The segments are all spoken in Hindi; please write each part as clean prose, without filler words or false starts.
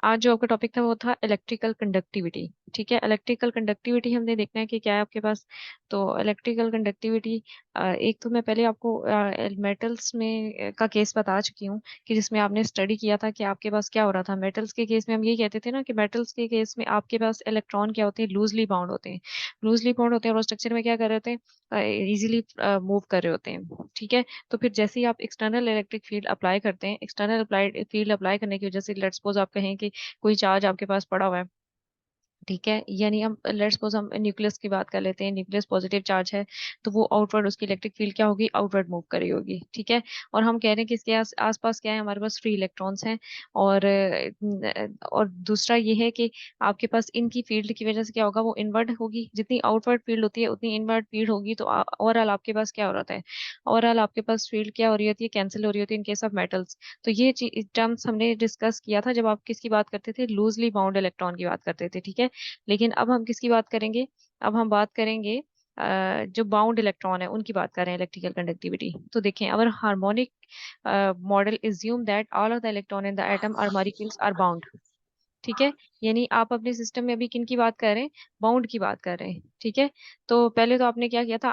आज जो आपका टॉपिक था वो था इलेक्ट्रिकल कंडक्टिविटी। ठीक है, इलेक्ट्रिकल कंडक्टिविटी हमने देखना है कि क्या है आपके पास। तो इलेक्ट्रिकल कंडक्टिविटी, एक तो मैं पहले आपको मेटल्स में का केस बता चुकी हूँ कि जिसमें आपने स्टडी किया था कि आपके पास क्या हो रहा था। मेटल्स के केस में हम यही कहते थे ना कि मेटल्स के केस में आपके पास इलेक्ट्रॉन क्या होते हैं, लूजली बाउंड होते हैं। लूजली बाउंड होते हैं और स्ट्रक्चर में क्या कर रहे होते हैं, इजीली मूव कर रहे होते हैं। ठीक है, तो फिर जैसे ही आप एक्सटर्नल इलेक्ट्रिक फील्ड अप्लाई करते हैं, एक्सटर्नल अप्लाइड फील्ड अप्लाई करने की वजह से लेट्स सपोज आप कहें कि कोई चार्ज आपके पास पड़ा हुआ है। ठीक है, यानी हम लेट्स सपोज हम न्यूक्लियस की बात कर लेते हैं, न्यूक्लियस पॉजिटिव चार्ज है, तो वो आउटवर्ड उसकी इलेक्ट्रिक फील्ड क्या होगी, आउटवर्ड मूव करी होगी। ठीक है, और हम कह रहे हैं कि इसके आसपास क्या है, हमारे पास फ्री इलेक्ट्रॉन्स हैं। और दूसरा ये है कि आपके पास इनकी फील्ड की वजह से क्या होगा, वो इनवर्ड होगी। जितनी आउटवर्ड फील्ड होती है उतनी इनवर्ड फील्ड होगी। तो ओवरऑल आपके पास क्या हो रहा है, ओवरऑल आपके पास फील्ड क्या हो रही होती है, कैंसिल हो रही होती है इन केस ऑफ मेटल्स। तो ये टर्म्स हमने डिस्कस किया था जब आप किसकी बात करते थे, लूजली बाउंड इलेक्ट्रॉन की बात करते थे। ठीक है, लेकिन अब हम किसकी बात करेंगे, अब हम बात करेंगे जो बाउंड इलेक्ट्रॉन है उनकी बात कर रहे हैं, इलेक्ट्रिकल कंडक्टिविटी। तो देखें, our harmonic model assume that all of the electron in the atom or molecules are bound. ठीक है, यानी आप अपने सिस्टम में अभी किन की बात कर रहे हैं, बाउंड की बात कर रहे हैं। ठीक है, तो पहले तो आपने क्या किया था,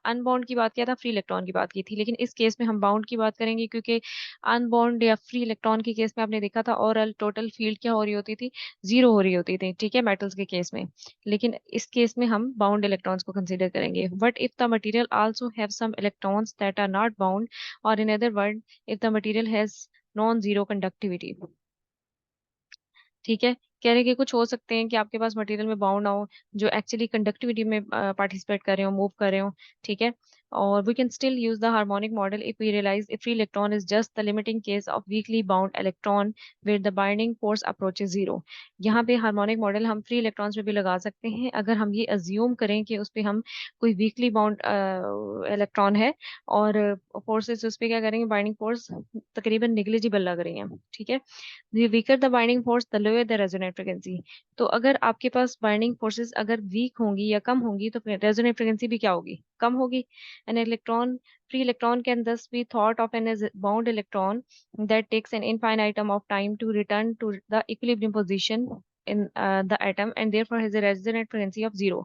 अनबाउंड की बात किया था, फ्री इलेक्ट्रॉन की बात की थी, लेकिन इस केस में हम बाउंड की बात करेंगे क्योंकि अनबाउंड या फ्री इलेक्ट्रॉन के केस में आपने देखा था और टोटल फील्ड क्या हो रही होती थी, जीरो हो रही होती थी। ठीक है, मेटल्स के केस में। लेकिन इस केस में हम बाउंड इलेक्ट्रॉन्स को कंसिडर करेंगे। But if the material also have some electrons that are not bound, और in other word if the material has non zero conductivity. ठीक है, कह रहे कि कुछ हो सकते हैं कि आपके पास मटेरियल में बाउंड ना हो, जो एक्चुअली कंडक्टिविटी में पार्टिसिपेट कर रहे हो, मूव कर रहे हो। ठीक है, और we can still use the harmonic model if we realize if free electron is just the limiting case of weakly bound electron where the binding force approaches zero. यहाँ पे हार्मोनिक मॉडल हम फ्री इलेक्ट्रॉन्स में भी लगा सकते हैं अगर हम ये अज्यूम करें कि उस पे हम कोई वीकली बाउंड इलेक्ट्रॉन है, और फोर्सेस उस पे क्या करेंगे, बाइंडिंग फोर्स तकरीबन निग्लिजिबल लग रही है। ठीक है, the weaker the binding force the lower the resonant frequency। तो अगर आपके पास बाइंडिंग फोर्सेस अगर वीक होंगी या कम होंगी तो फिर रेजोनेंट फ्रीक्वेंसी भी क्या होगी, कम होगी। An electron, free electron can thus be thought of as a bound electron that takes an infinite amount of time to return to the equilibrium position in the atom and therefore has a resonant frequency of zero।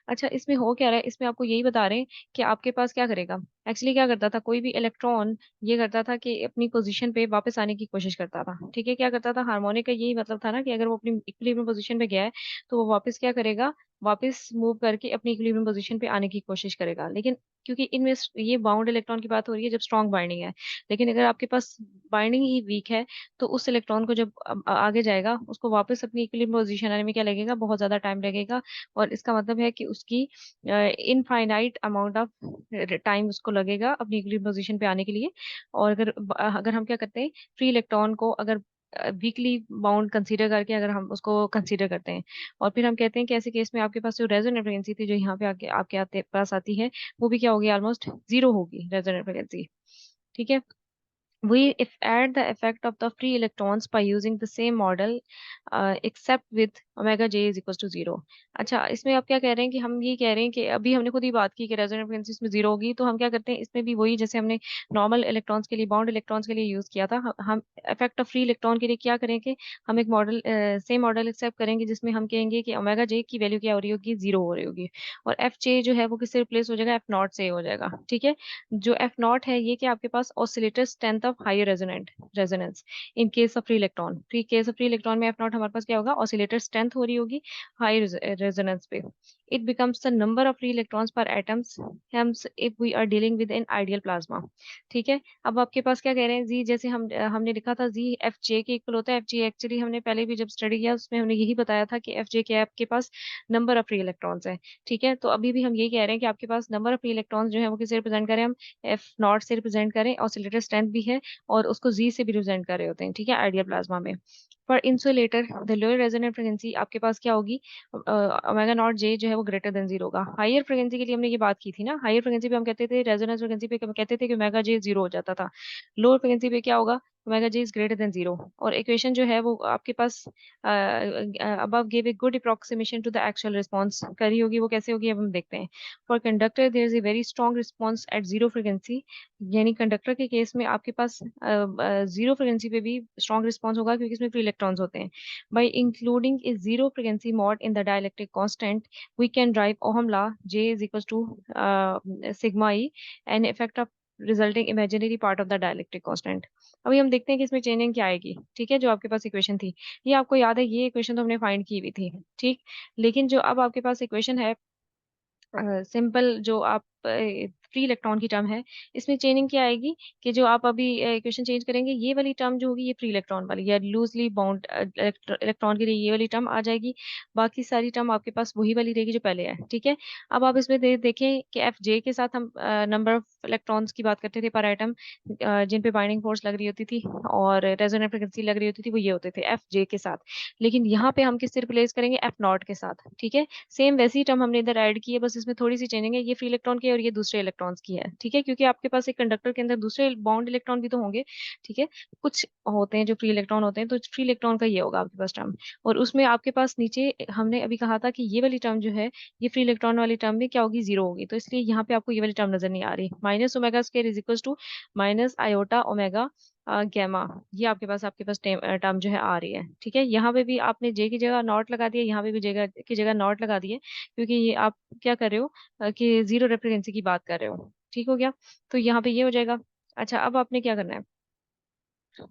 अच्छा, इसमें हो क्या रहा है, इसमें आपको यही बता रहे हैं कि आपके पास क्या करेगा, एक्चुअली क्या करता था कोई भी इलेक्ट्रॉन, ये करता था कि अपनी पोजीशन पे वापस आने की कोशिश करता था। ठीक है, क्या करता था, हार्मोनिक का यही मतलब था ना कि अगर वो अपनी इक्विलिब्रियम पोजीशन पे गया है तो वो वापस क्या करेगा, वापस मूव करके अपनी इक्विलिब्रियम पोजीशन पे आने की कोशिश करेगा। लेकिन क्योंकि इनमें ये बाउंड इलेक्ट्रॉन की बात हो रही है जब स्ट्रॉन्ग बाइंडिंग है, लेकिन अगर आपके पास बाइंडिंग ही वीक है तो उस इलेक्ट्रॉन को जब आगे जाएगा उसको वापस अपनी इक्विलिब्रियम पोजीशन आने में क्या लगेगा, बहुत ज्यादा टाइम लगेगा। और इसका मतलब है कि उसकी इनफाइनाइट अमाउंट ऑफ टाइम उसको लगेगा अपनी इक्विलिब्रियम पोजीशन पे आने के लिए। और अगर अगर हम क्या करते हैं, फ्री इलेक्ट्रॉन को अगर वीकली बाउंड कंसीडर करके अगर हम उसको कंसीडर करते हैं, और फिर हम कहते हैं कि ऐसे केस में आपके पास जो रेजोनेंट फ्रीक्वेंसी थी जो यहाँ पे आके आपके आते पास आती है, वो भी क्या होगी, ऑलमोस्ट जीरो होगी रेजोनेंट फ्रीक्वेंसी। ठीक है, we if add the effect of the free electrons by using the same model except with omega j is equals to zero। अच्छा, इसमें आप क्या कह रहे हैं कि हम ये कह रहे हैं कि अभी हमने खुद ही बात की कि रेजोनेंट फ्रीक्वेंसी इसमें जीरो होगी, तो हम क्या करते हैं इसमें भी वही जैसे हमने नॉर्मल इलेक्ट्रॉन्स के लिए, बाउंड इलेक्ट्रॉन्स के लिए यूज किया था, हम इफेक्ट ऑफ फ्री इलेक्ट्रॉन के लिए क्या करेंगे, हम एक मॉडल सेम मॉडल एक्सेप्ट करेंगे जिसमें हम कहेंगे कि ओमेगा जे की वैल्यू क्या हो रही होगी, जीरो हो रही होगी। और एफ जे जो है वो किससे रिप्लेस हो जाएगा, एफ नॉट से हो जाएगा। ठीक है, जो एफ नॉट है ये कि आपके पास oscillator strength of higher resonant resonance in case of free electron, free case of free electron में एफ नॉट हमारे पास क्या होगा, ऑसिलेटर स्ट्रेंथ हो रही होगी हाई रेजोनेंस पे। It becomes the number of free electrons per atoms hence if we are dealing with an ideal plasma. ठीक है, अब आपके पास क्या कह रहे हैं जी, जैसे हमने लिखा था जी एफ जे के इक्वल होता है, एफ जे एक्चुअली हमने पहले भी जब स्टडी किया उसमें हमने यही बताया था कि एफ जे के आपके पास नंबर ऑफ फ्री इलेक्ट्रॉन्स है। ठीक है, तो अभी भी हम यही कह रहे हैं कि आपके पास नंबर ऑफ फ्री इलेक्ट्रॉन्स जो है वो किसे रिप्रेजेंट करें, हम एफ नॉट से रिप्रेजेंट करें, ऑसिलेटर स्ट्रेंथ भी है और उसको जी से भी रिप्रेजेंट कर रहे होते हैं। ठीक है, आइडियल प्लाज्मा में। पर insulator the lower resonant frequency आपके पास क्या होगी, ओमेगा नॉट जे जो है वो ग्रेटर देन जीरो होगा। हायर फ्रीक्वेंसी के लिए हमने ये बात की थी ना, हायर फ्रीक्वेंसी पे हम कहते थे रेजोनेंस फ्रीक्वेंसी पे हम कहते थे कि ओमेगा जे जीरो हो जाता था। लोअर फ्रीक्वेंसी पे क्या होगा, omega J is greater than 0। और इक्वेशन जो है वो आपके पास above give a good approximation to the actual response curve होगी, वो कैसे होगी अब हम देखते हैं। For conductor there is a very strong response at zero frequency, यानी कंडक्टर के केस में आपके पास जीरो फ्रिक्वेंसी पे भी स्ट्रॉन्ग रिस्पॉन्स होगा क्योंकि इसमें फ्री इलेक्ट्रॉन्स होते हैं। By including a zero frequency mode in the dielectric constant we can drive ohm law J is equal to sigma E an effect of resulting imaginary part of the dielectric constant. अभी हम देखते हैं कि इसमें चेंजिंग क्या आएगी। ठीक है, जो आपके पास इक्वेशन थी, ये आपको याद है, ये इक्वेशन तो हमने फाइंड की हुई थी। ठीक, लेकिन जो अब आपके पास इक्वेशन है सिंपल, जो आप फ्री इलेक्ट्रॉन की टर्म है, इसमें चेंजिंग क्या आएगी कि जो आप अभी इक्वेशन चेंज करेंगे, ये वाली टर्म जो होगी ये फ्री इलेक्ट्रॉन वाली या लूजली बाउंड इलेक्ट्रॉन के लिए ये वाली टर्म आ जाएगी। बाकी सारी टर्म आपके पास वही वाली रहेगी जो पहले है। ठीक है, अब आप इसमें देखें कि एफ जे के साथ हम नंबर ऑफ इलेक्ट्रॉन्स की बात करते थे पर एटम, जिन पे बाइंडिंग फोर्स लग रही होती थी और रेजोनेंट फ्रिक्वेंसी लग रही होती थी, वो ये होते थे एफ जे के साथ। लेकिन यहाँ पे हम किससे रिप्लेस करेंगे, एफ नॉट के साथ। ठीक है, सेम वैसी टर्म हमने इधर ऐड की है, बस इसमें थोड़ी सी चेंजिंग है, ये फ्री इलेक्ट्रॉन की है और ये दूसरे इलेक्ट्रॉन्स की है। ठीक है, क्योंकि आपके पास एक कंडक्टर के अंदर दूसरे बाउंड इलेक्ट्रॉन भी तो होंगे। ठीक है, कुछ होते हैं जो फ्री इलेक्ट्रॉन होते हैं, तो फ्री इलेक्ट्रॉन का ये होगा आपके पास टर्म। और उसमें आपके पास नीचे हमने अभी कहा था कि ये वाली टर्म जो है, ये फ्री इलेक्ट्रॉन वाली टर्म में क्या होगी, जीरो होगी। तो इसलिए यहाँ पे आपको ये वाली टर्म नजर नहीं आ रही। Minus omega square is equal to minus iota omega gamma, ये आपके पास टर्म जो है आ रही है। ठीक है, यहाँ पे भी आपने जे की जगह नॉट लगा दिया, यहाँ पे भी जगह की जगह नॉट लगा दिए, क्योंकि ये आप क्या कर रहे हो कि जीरो रेफ्रिक्वेंसी की बात कर रहे हो। ठीक हो गया, तो यहाँ पे ये हो जाएगा। अच्छा, अब आपने क्या करना है,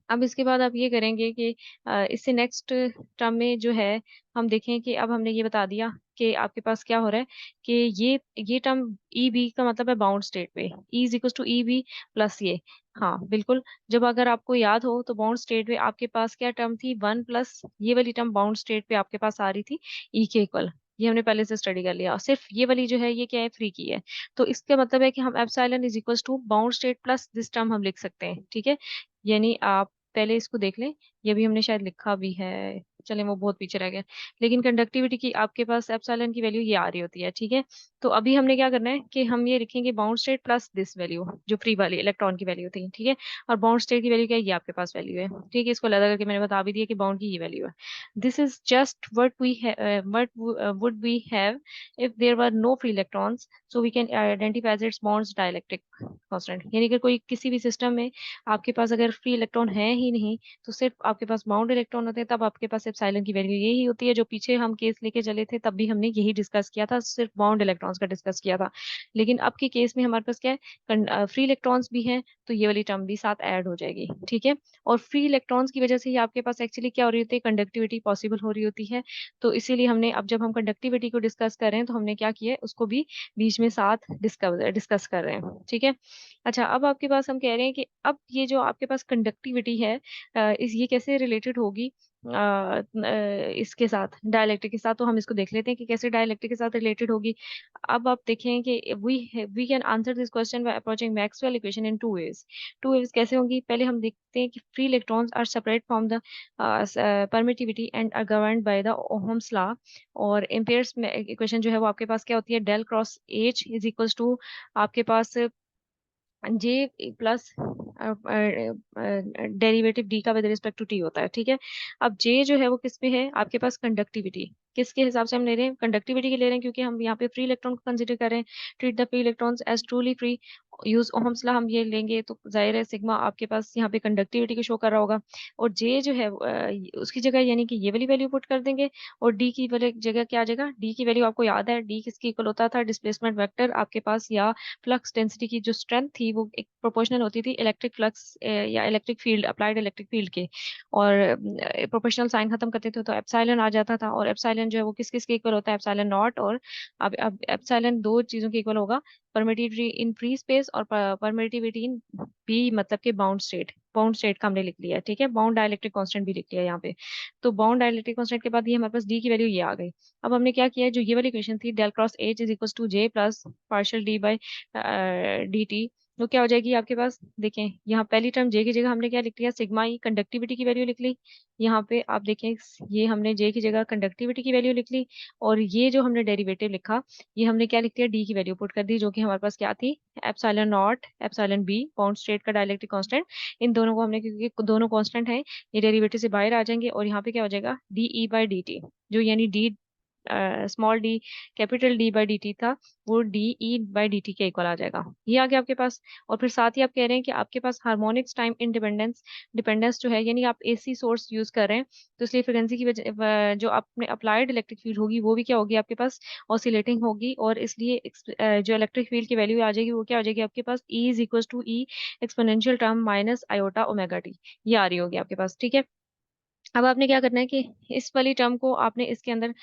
अब इसके बाद आप ये करेंगे कि इससे नेक्स्ट टर्म में जो है, हम देखें कि अब हमने ये बता दिया कि आपके पास क्या हो रहा है कि ये टर्म ई बी का मतलब है बाउंड स्टेट पे, E is equal to E B plus ये। हाँ बिल्कुल, जब अगर आपको याद हो तो बाउंड स्टेट में आपके पास क्या टर्म थी, वन प्लस ये वाली टर्म बाउंड स्टेट पे आपके पास आ रही थी, ई के इक्वल। ये हमने पहले से स्टडी कर लिया, और सिर्फ ये वाली जो है ये क्या है, फ्री की है। तो इसका मतलब है कि हम epsilon is equal to bound state plus this term हम लिख सकते हैं। ठीक है, यानी आप पहले इसको देख लें, ये भी हमने शायद लिखा भी है, चलें वो बहुत पीछे रह गया। लेकिन कंडक्टिविटी की आपके पास एप्सिलॉन की वैल्यू ये आ रही होती है। ठीक है, तो अभी हमने क्या करना है कि हम ये लिखेंगे bound state plus this value, जो फ्री वाली इलेक्ट्रॉन की वैल्यू थी। ठीक है, और बाउंड स्टेट की वैल्यू क्या है, ये आपके पास वैल्यू है। ठीक है, इसको अलग करके मैंने बता भी दिया कि बाउंड की ये वैल्यू है। This is just what would we have if there were no free electrons, so we can identify its bonds dielectric constant. यानी कि कोई किसी भी सिस्टम में आपके पास अगर फ्री इलेक्ट्रॉन है ही नहीं, तो सिर्फ आपके पास बाउंड इलेक्ट्रॉन होते हैं, तब आपके पास एप्सिलॉन की वैल्यू यही होती है। जो पीछे हम केस लेके चले थे तब भी हमने यही डिस्कस किया था, सिर्फ बाउंड इलेक्ट्रॉन्स का डिस्कस किया था। लेकिन अब के केस में हमारे पास क्या है, फ्री इलेक्ट्रॉन्स भी हैं, तो ये वाली टर्म भी साथ ऐड हो जाएगी। ठीक है, और फ्री इलेक्ट्रॉन्स की वजह से ही आपके पास एक्चुअली क्या हो रही होती है, कंडक्टिविटी पॉसिबल हो रही होती है। तो इसीलिए हमने, अब जब हम कंडक्टिविटी को डिस्कस कर रहे हैं, तो हमने क्या किया है, उसको भी बीच में साथ डिस्कस कर रहे हैं। ठीक है, अच्छा, अब आपके पास हम कह रहे हैं कि अब ये जो आपके पास कंडक्टिविटी है, इस ये कैसे रिलेटेड होगी इसके साथ, डाइलेक्ट्रिक के साथ। तो हम इसको देख लेते हैं कि कैसे डाइलेक्ट्रिक के साथ रिलेटेड होगी। अब आप देखें कि we can answer this question by approaching Maxwell equation in two ways. Two ways कैसे होंगी, पहले हम देखते हैं कि free electrons are separate from the permittivity and are governed by the ohm's law. और एम्पेयर्स में इक्वेशन जो है वो आपके पास क्या होती है, del cross H is equals to आपके पास जे प्लस डेरिवेटिव डी का विद रिस्पेक्ट टू टी होता है। ठीक है, अब जे जो है वो किस पे है, आपके पास कंडक्टिविटी, किसके हिसाब से हम ले रहे हैं, कंडक्टिविटी के ले रहे हैं, क्योंकि हम यहाँ पे फ्री इलेक्ट्रॉन को कंसिडर कर रहे हैं। Treat the free electrons as truly free, use ohm's law हम ये लेंगे, तो जाहिर है सिग्मा आपके पास यहाँ पे कंडक्टिविटी को शो कर रहा होगा। और जे जो है उसकी जगह यानी कि ये वाली वैल्यू पुट कर देंगे, और डी की वाली जगह क्या आ जाएगा, डी की वैल्यू आपको याद है, डी किसकी इक्वल होता था, डिस्प्लेसमेंट वेक्टर आपके पास, या फ्लक्स डेंसिटी की जो स्ट्रेंथ थी वो एक प्रोपोर्शनल होती थी इलेक्ट्रिक फ्लक्स या electric field, applied electric field के। और प्रोपोर्शनल साइन खत्म करते थे तो एप्सिलॉन आ जाता था, और एप्सिलॉन जो है वो किस किस के इक्वल होता है, एप्सिलॉन नॉट। और अब एप्सिलॉन दो चीजों के इक्वल होगा, परमिटिविटी इन फ्री स्पेस और परमिटिविटी इन बी, मतलब कि बाउंड स्टेट। बाउंड स्टेट का हमने लिख लिया है। ठीक है, बाउंड डाइलेक्ट्रिक कांस्टेंट भी लिख लिया है यहाँ पे। तो बाउंड डाइलेक्ट्रिक कांस्टेंट के बाद ये हमारे पास डी की वैल्यू ये आ गई। अब हमने क्या किया है, जो ये वाली इक्वेशन थी, del cross H is equal to J plus partial D by D T, वो क्या हो जाएगी आपके पास, देखें यहाँ पहली टर्म जे की जगह हमने क्या लिख लिया, सिग्मा ई कंडक्टिविटी की वैल्यू लिख ली। यहाँ पे आप देखें ये हमने जे की जगह कंडक्टिविटी की वैल्यू लिख ली, और ये जो हमने डेरिवेटिव लिखा ये हमने क्या लिख दिया, डी की वैल्यू पुट कर दी, जो कि हमारे पास क्या थी, epsilon not epsilon be bound state का डाइलेक्ट्रिक कांस्टेंट। इन दोनों को हमने, क्योंकि दोनों कांस्टेंट हैं, ये डेरिवेटिव से बाहर आ जाएंगे, और यहाँ पे क्या हो जाएगा, D E by D T, जो यानी D small D capital D by D T था, वो D E by D T के इक्वल आ जाएगा। ये आ गया आपके पास। और फिर साथ ही आप कह रहे हैं कि आपके पास हार्मोनिक्स टाइम इंडिपेंडेंस डिपेंडेंस जो है, यानी आप एसी सोर्स यूज कर रहे हैं, तो इसलिए फ्रिक्वेंसी की वजह जो आपने अप्लाइड इलेक्ट्रिक फील्ड होगी वो भी क्या होगी आपके पास, ऑसिलेटिंग होगी, और इसलिए जो इलेक्ट्रिक फील्ड की वैल्यू आ जाएगी वो क्या हो जाएगी आपके पास, E is equal to E exponential term minus iota omega T, ये आ रही होगी आपके पास। ठीक है, अब आपने क्या करना है कि इस वाली टर्म को आपने इसके अंदर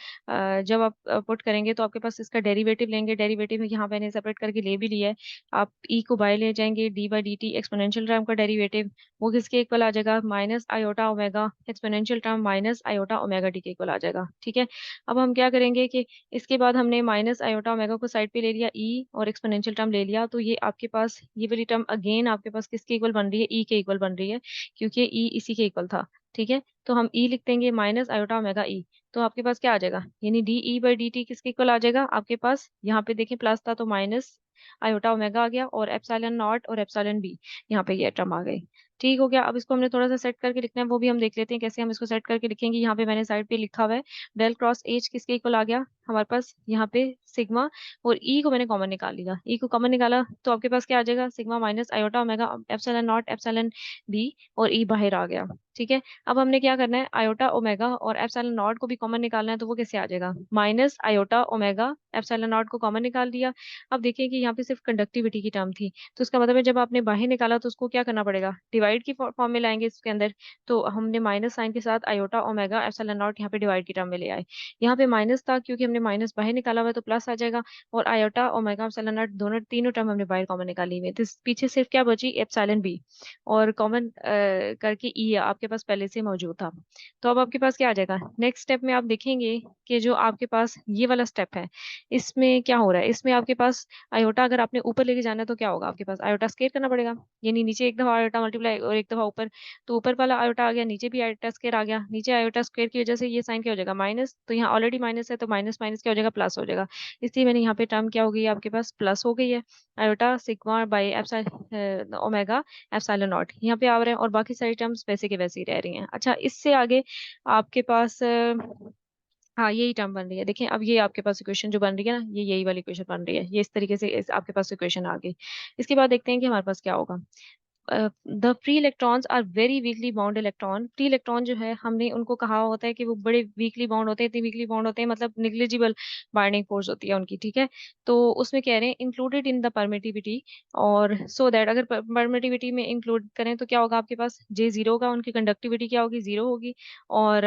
जब आप पुट करेंगे तो आपके पास इसका डेरिवेटिव लेंगे, डेरिवेटिव में यहाँ मैंने सेपरेट करके ले भी लिया है, आप ई को बाय ले जाएंगे, D by D T exponential term का डेरिवेटिव वो किसके इक्वल आ जाएगा, minus iota omega exponential term minus iota omega T के इक्वल आ जाएगा। ठीक है, अब हम क्या करेंगे कि इसके बाद हमने माइनस आयोटा ओमेगा को साइड पे ले लिया, ई और एक्सपोनेंशियल टर्म ले लिया, तो ये आपके पास ये वाली टर्म अगेन आपके पास किसके इक्वल बन रही है, ई के इक्वल बन रही है, क्योंकि ई इसी के इक्वल था। ठीक है, तो हम ई लिख देंगे माइनस आयोटा ओमेगा ई, तो आपके पास क्या आ जाएगा, यानी D E by D T किसके इक्वल आ जाएगा आपके पास, यहाँ पे देखें प्लस था तो माइनस आयोटा ओमेगा आ गया, और एप्सिलॉन नॉट और एप्सिलॉन बी, यहाँ पे ये टर्म आ गई। ठीक हो गया, अब इसको हमने थोड़ा सा सेट करके लिखना है, वो भी हम देख लेते हैं कैसे हम इसको सेट करके लिखेंगे। यहाँ पे मैंने साइड पे लिखा हुआ है डेल क्रॉस एच किसके इक्वल आ गया हमारे पास, यहाँ पे सिग्मा, और ई को मैंने कॉमन निकाल लिया, ई को कॉमन निकाला तो आपके पास क्या आ जाएगा, sigma minus iota omega epsilon not epsilon B, और ई बाहर आ गया। ठीक है, अब हमने क्या करना है, आयोटा ओमेगा और एप्सिलॉन नॉट को भी कॉमन निकालना है, तो वो कैसे आ जाएगा, minus iota omega epsilon not को कॉमन निकाल दिया। अब देखिए कि यहाँ पे सिर्फ कंडक्टिविटी की टर्म थी, तो इसका मतलब है जब आपने बाहर निकाला तो उसको क्या करना पड़ेगा, डिवाइड की फॉर्म में लाएंगे इसके अंदर, तो हमने माइनस साइन के साथ आयोटा ओमेगा एप्सिलॉन नॉट यहाँ पे डिवाइड की टर्म में ले आए। यहाँ पे माइनस था क्योंकि हमने माइनस बाहर निकाला हुआ है, तो प्लस आ जाएगा, और आयोटा ओमेगा एप्सिलॉन नॉट दोनों तीनों टर्म हमने बाहर कॉमन निकाली हुई है, तो पीछे सिर्फ क्या बची, एप्सिलॉन बी, और कॉमन करके ई आपके पास पहले से मौजूद था। तो अब आपके पास क्या आ जाएगा, नेक्स्ट स्टेप में आप देखेंगे कि जो आपके पास ये वाला स्टेप है, इसमें क्या हो रहा है, इसमें आपके पास आयोटा अगर आपने ऊपर लेके जाना है तो क्या होगा आपके पास, आयोटा स्केयर करना पड़ेगा, यानी नीचे एक दफा आयोटा मल्टीप्लाई और एक दफा ऊपर, तो ऊपर वाला आयोटा आ गया, नीचे भी आयोटा स्केयर आ गया, नीचे आयोटा स्केयर की वजह से ये साइन क्या हो जाएगा, माइनस, तो यहाँ ऑलरेडी माइनस है तो माइनस माइनस क्या हो जाएगा, प्लस हो जाएगा, इसलिए मैंने यहाँ पे टर्म क्या हो गई है आपके पास, प्लस हो गई है, iota sigma by epsilon omega epsilon not यहाँ पे आ रहे हैं, और बाकी सारी टर्म्स वैसे के वैसे ही रह रही हैं। अच्छा, इससे आगे आपके पास हाँ यही टर्म बन रही है, देखें अब ये आपके पास इक्वेशन जो बन रही है ना, ये यही वाली इक्वेशन बन रही है, ये इस तरीके से आपके पास इक्वेशन आ गई। इसके बाद देखते हैं कि हमारे पास क्या होगा। The free electrons are very weakly bound electron, free electron जो है हमने उनको कहा होता है कि वो बड़े वीकली बाउंड होते हैं, इतनी वीकली बाउंड होते हैं मतलब निग्लिजिबल बाइंडिंग फोर्स होती है उनकी। ठीक है, तो उसमें कह रहे हैं इंक्लूडेड इन द परमिटिविटी, और सो दैट अगर परमिटिविटी में इंक्लूड करें तो क्या होगा आपके पास, जे जीरो होगा, उनकी कंडक्टिविटी क्या होगी, जीरो होगी, और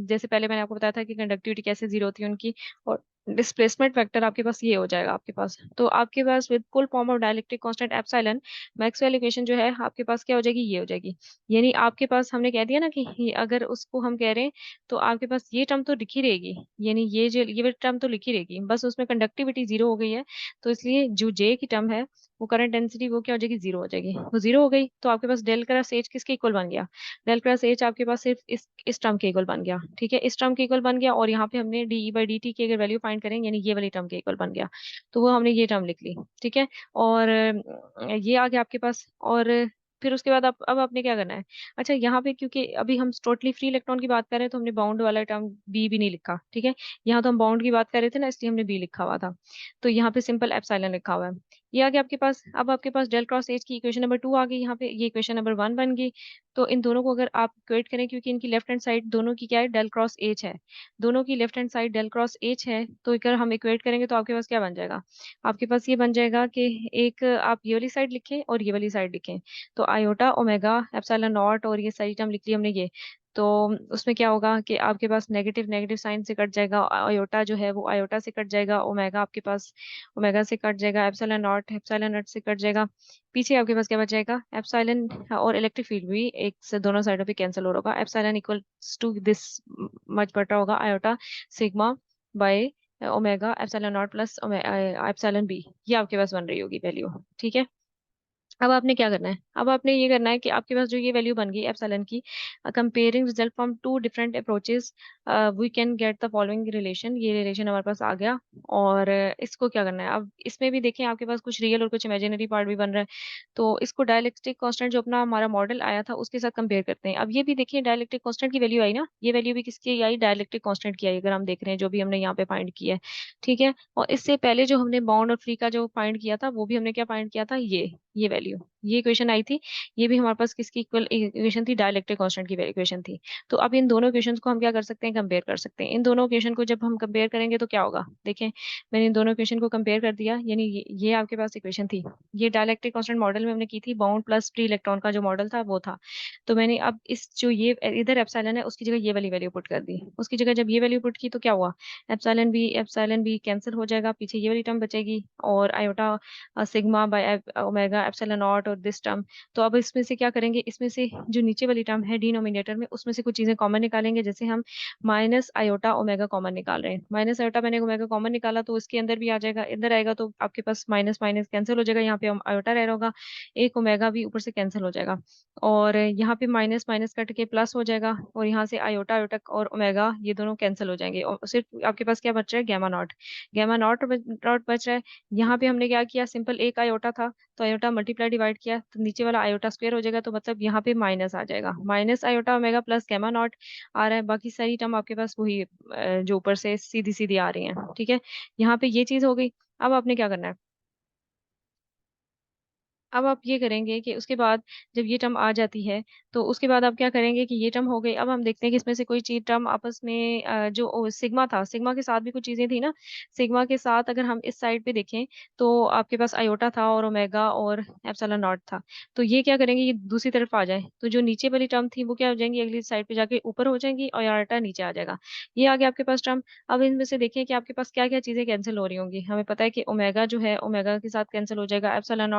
जैसे पहले मैंने आपको बताया था कि कंडक्टिविटी कैसे जीरो होती है उनकी, और डिस्प्लेसमेंट वेक्टर आपके पास ये हो जाएगा आपके पास, तो आपके पास with full form of dielectric constant epsilon Maxwell equation जो है आपके पास क्या हो जाएगी, ये हो जाएगी। यानी आपके पास हमने कह दिया ना कि अगर उसको हम कह रहे हैं तो आपके पास ये टर्म तो लिखी रहेगी, यानी ये जो ये टर्म तो लिखी रहेगी, बस उसमें कंडक्टिविटी जीरो हो गई है, तो इसलिए जो जे की टर्म है वो करंट डेंसिटी वो क्या हो जाएगी, जीरो हो जाएगी, वो जीरो हो गई, तो आपके पास डेल क्रॉस एच किसके इक्वल बन गया, डेल क्रॉस एच आपके पास सिर्फ इस टर्म के इक्वल बन गया। ठीक है, इस टर्म के इक्वल बन गया, और यहाँ पे हमने D E by D T की अगर वैल्यू फाइंड करें, यानी ये वाली टर्म के इक्वल बन गया, तो वो हमने ये टर्म लिख ली। ठीक है, और ये आ गया आपके पास, और फिर उसके बाद अब आपने क्या करना है, अच्छा यहाँ पे क्योंकि अभी हम टोटली फ्री इलेक्ट्रॉन की बात कर रहे हैं तो हमने बाउंड वाला टर्म बी भी नहीं लिखा। ठीक है, यहाँ तो हम बाउंड की बात कर रहे थे ना, इसलिए हमने बी लिखा हुआ था, तो यहाँ पे सिंपल एप्सिलॉन लिखा हुआ है। ये आ गया आपके पास, अब आपके पास डेल क्रॉस एच की इक्वेशन नंबर 2 आ गई, यहाँ पे ये इक्वेशन नंबर 1 बन गई। तो इन दोनों को अगर आप इक्वेट करें, क्योंकि इनकी लेफ्ट हैंड साइड दोनों की क्या है, डेल क्रॉस एच है, दोनों की left hand side del cross H है, तो अगर हम इक्वेट करेंगे तो आपके पास क्या बन जाएगा, आपके पास ये बन जाएगा कि एक आप ये वाली साइड लिखें और ये वाली साइड लिखें, तो आयोटा ओमेगा एप्सिलॉन नॉट, और ये सारी टर्म लिख ली हमने ये, तो उसमें क्या होगा कि आपके पास नेगेटिव नेगेटिव साइन से कट जाएगा, आयोटा जो है वो आयोटा से कट जाएगा, ओमेगा आपके पास ओमेगा से कट जाएगा, एप्सिलॉन नॉट से कट जाएगा, पीछे आपके पास क्या बच जाएगा, एप्सिलॉन, और इलेक्ट्रिक फील्ड भी एक से दोनों साइडों पे कैंसिल हो रहा होगा, epsilon equal to this much बटा होगा iota sigma by omega epsilon not plus epsilon B, ये आपके पास बन रही होगी वैल्यू। ठीक है, अब आपने क्या करना है, अब आपने ये करना है कि आपके पास जो ये वैल्यू बन गई एप्सिलॉन की, comparing result from two different approaches we can get the following relation, ये रिलेशन हमारे पास आ गया। और इसको क्या करना है, अब इसमें भी देखें आपके पास कुछ रियल और कुछ इमेजिनरी पार्ट भी बन रहा है। तो इसको डायलेक्ट्रिक कांस्टेंट जो अपना हमारा मॉडल आया था उसके साथ कंपेयर करते हैं। अब ये भी देखिए डायलेक्ट्रिक कांस्टेंट की वैल्यू आई ना, ये वैल्यू भी किसकी आई, डायलेक्ट्रिक कांस्टेंट की आई, अगर हम देख रहे हैं जो भी हमने यहाँ पे फाइंड किया है। ठीक है, और इससे पहले जो हमने बाउंड और फ्री का जो फाइंड किया था वो भी हमने क्या फाइंड किया था, ये वैल्यू, ये इक्वेशन आई थी। ये भी हमारे पास किसकी इक्वल इक्वेशन थी, डायलेक्ट्रिक कांस्टेंट की इक्वेशन थी। तो अब इन दोनों इक्वेशंस को हम क्या कर सकते हैं, कंपेयर कर सकते हैं। इन दोनों इक्वेशन को जब हम कंपेयर करेंगे तो क्या होगा, देखें मैंने इन दोनों इक्वेशन को कंपेयर कर दिया, यानी ये आपके पास इक्वेशन थी, ये डायलेक्ट्रिक कांस्टेंट मॉडल में हमने की थी, बाउंड प्लस फ्री इलेक्ट्रॉन का जो मॉडल था वो था। तो मैंने अब इस जो ये इधर एप्सिलॉन है उसकी जगह ये वाली वैल्यू पुट कर दी, उसकी जगह जब ये वैल्यू पुट की तो क्या हुआ, एप्सिलॉन बी कैंसिल हो जाएगा, पीछे ये वाली टर्म बचेगी, और iota sigma by omega epsilon not और दिस टर्म। तो अब इसमें से क्या करेंगे, इसमें से जो नीचे वाली टर्म है डिनोमिनेटर में उसमें से कुछ चीजें कॉमन निकालेंगे, जैसे हम माइनस आयोटा ओमेगा कॉमन निकाल रहे हैं, माइनस आयोटा मैंने ओमेगा कॉमन निकाला तो इसके अंदर भी आ जाएगा, इधर आएगा तो आपके पास माइनस माइनस कैंसिल हो जाएगा, यहाँ पे आयोटा रह होगा, एक ओमेगा भी ऊपर से कैंसिल हो जाएगा, और यहाँ पे माइनस माइनस कट के प्लस हो जाएगा, और यहाँ से आयोटा आयोटा और ओमेगा ये दोनों कैंसिल हो जाएंगे, और सिर्फ आपके पास क्या बच रहा है, gamma not, gamma not not बच रहा है। यहाँ पे हमने क्या किया, सिंपल एक आयोटा था तो आयोटा मल्टीप्लाई डिवाइड किया तो नीचे वाला आयोटा स्क्वायर हो जाएगा, तो मतलब यहाँ पे माइनस आ जाएगा, minus iota omega plus gamma not आ रहा है, बाकी सारी टर्म आपके पास वही जो ऊपर से सीधी सीधी आ रही हैं। ठीक है, यहाँ पे ये चीज हो गई। अब आपने क्या करना है, अब आप ये करेंगे कि उसके बाद जब ये टर्म आ जाती है तो उसके बाद आप क्या करेंगे कि ये टर्म हो गई, अब हम देखते हैं कि इसमें से कोई चीज टर्म आपस में जो सिग्मा था, सिग्मा के साथ भी कुछ चीजें थी ना, सिग्मा के साथ अगर हम इस साइड पे देखें तो आपके पास आयोटा था और ओमेगा और एप्सिलॉन नॉट था। तो ये क्या करेंगे, ये दूसरी तरफ आ जाए तो जो नीचे वाली टर्म थी वो क्या हो जाएंगी, अगली साइड पे जाके ऊपर हो जाएंगी और आयोटा नीचे आ जाएगा। ये आ गया आपके पास टर्म। अब इनमें से देखिए कि आपके पास क्या क्या चीजें कैंसिल हो रही होंगी, हमें पता है कि ओमेगा जो है ओमेगा के साथ कैंसिल हो जाएगा, एप्सिलॉन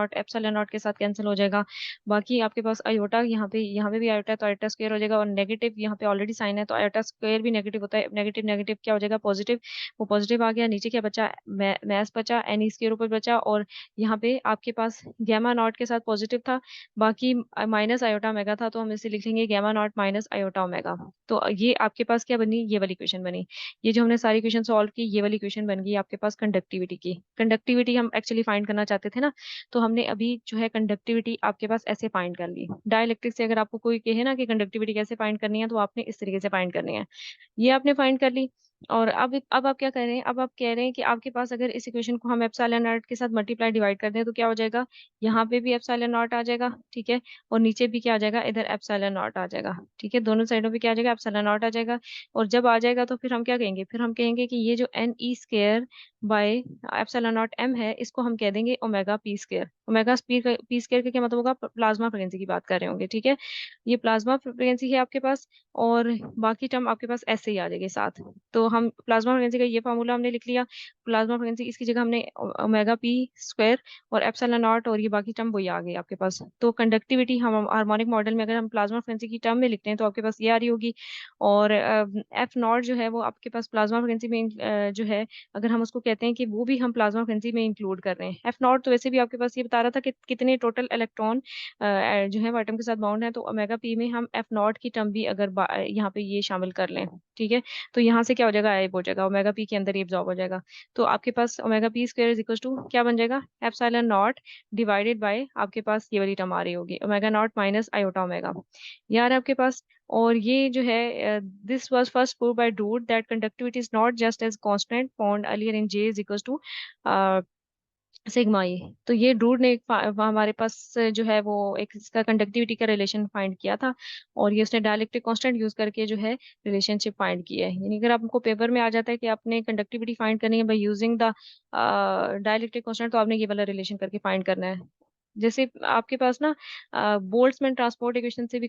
नॉट के साथ कैंसिल हो जाएगा, बाकी आपके पास आयोटा यहाँ पे भी आयोटा है तो आयोटा स्क्वायर हो जाएगा, और नेगेटिव यहाँ पे ऑलरेडी साइन है तो आयोटा स्क्वायर भी नेगेटिव होता है, नेगेटिव नेगेटिव क्या हो जाएगा, पॉजिटिव, वो पॉजिटिव आ गया, नीचे क्या बचा, मैस बचा, एन स्क्वायर ऊपर बचा, और यहाँ पे आपके पास गैमा नॉट के साथ पॉजिटिव था, बाकी माइनस आयोटा ओमेगा था, तो हम इसे लिखेंगे gamma not minus iota omega. तो ये आपके पास क्या बनी, ये वाली इक्वेशन बनी। ये जो हमने सारी इक्वेशन सॉल्व की ये वाली इक्वेशन बन गई आपके पास कंडक्टिविटी की, कंडक्टिविटी हम एक्चुअली फाइंड करना चाहते थे ना, तो हमने अभी जो है कंडक्टिविटी आपके पास ऐसे फाइंड कर ली। डाइलेक्ट्रिक से अगर आपको कोई कहे ना कि कंडक्टिविटी कैसे फाइंड करनी है तो आपने इस तरीके से फाइंड करनी है, ये आपने फाइंड कर ली। और अब आप क्या कर रहे हैं, अब आप कह रहे हैं कि आपके पास अगर इस इक्वेशन को हम एप्सिलॉन नॉट के साथ मल्टीप्लाई डिवाइड कर दें तो क्या हो जाएगा, यहाँ पे भी एप्सिलॉन नॉट आ जाएगा, ठीक है, और नीचे भी क्या आ जाएगा, इधर एप्सिलॉन नॉट आ जाएगा, ठीक है, दोनों साइडों पे क्या आ जाएगा, एप्सिलॉन नॉट आ जाएगा। और जब आ जाएगा तो फिर हम क्या कहेंगे, फिर हम कहेंगे कि ये जो N E square by epsilon not M है इसको हम कह देंगे omega P square, omega P square का क्या मतलब होगा, प्लाज्मा फ्रीक्वेंसी की बात कर रहे होंगे, ठीक है, ये प्लाज्मा फ्रीक्वेंसी है आपके पास, और बाकी टर्म आपके पास ऐसे ही आ जाएंगे साथ। तो हम प्लाज्मा फ्रीक्वेंसी का ये फार्मूला हमने लिख लिया, प्लाज्मा फ्रीक्वेंसी इसकी जगह हमने ओमेगा पी स्क्वायर और एप्सिलॉन नॉट और ये बाकी टर्म वही आ गई आपके पास। तो कंडक्टिविटी हम हार्मोनिक मॉडल में अगर हम प्लाज्मा फ्रीक्वेंसी की टर्म में लिखते हैं तो आपके पास ये आ रही होगी, और एफ नॉट जो है वो आपके पास प्लाज्मा फ्रीक्वेंसी में जो है, अगर हम उसको कहते हैं कि वो भी हम प्लाज्मा फ्रीक्वेंसी में इंक्लूड कर रहे हैं। एफ नॉट तो वैसे भी आपके पास ये बता रहा था कि कितने टोटल इलेक्ट्रॉन जो है वो एटम के साथ बाउंड है, तो ओमेगा पी में हम एफ नॉट की टर्म भी अगर यहाँ पे ये शामिल कर लें, ठीक है, तो यहाँ से क्या हो जाएगा, गायब हो जाएगा, ओमेगा पी के अंदर ये एब्जॉर्ब हो जाएगा। तो आपके पास omega P square is equal to क्या बन जाएगा, एप्सिलॉन नॉट डिवाइडेड बाय आपके पास ये वाली टर्म आ रही होगी, omega not minus iota omega, यार आपके पास। और ये जो है this was first prove by Drude that conductivity is not just as constant found earlier in J is equal to sigma E. तो ये ड्रूड ने हमारे पास जो है वो एक इसका कंडक्टिविटी का रिलेशन फाइंड किया था, और ये उसने डायलेक्ट्रिक कांस्टेंट यूज करके जो है रिलेशनशिप फाइंड की है। यानी अगर आपको पेपर में आ जाता है कि आपने कंडक्टिविटी फाइंड करनी है by using the dielectric constant, तो आपने ये वाला रिलेशन करके फाइंड करना है। जैसे आपके पास ना बोल्ट्जमैन ट्रांसपोर्ट इक्वेशन से भी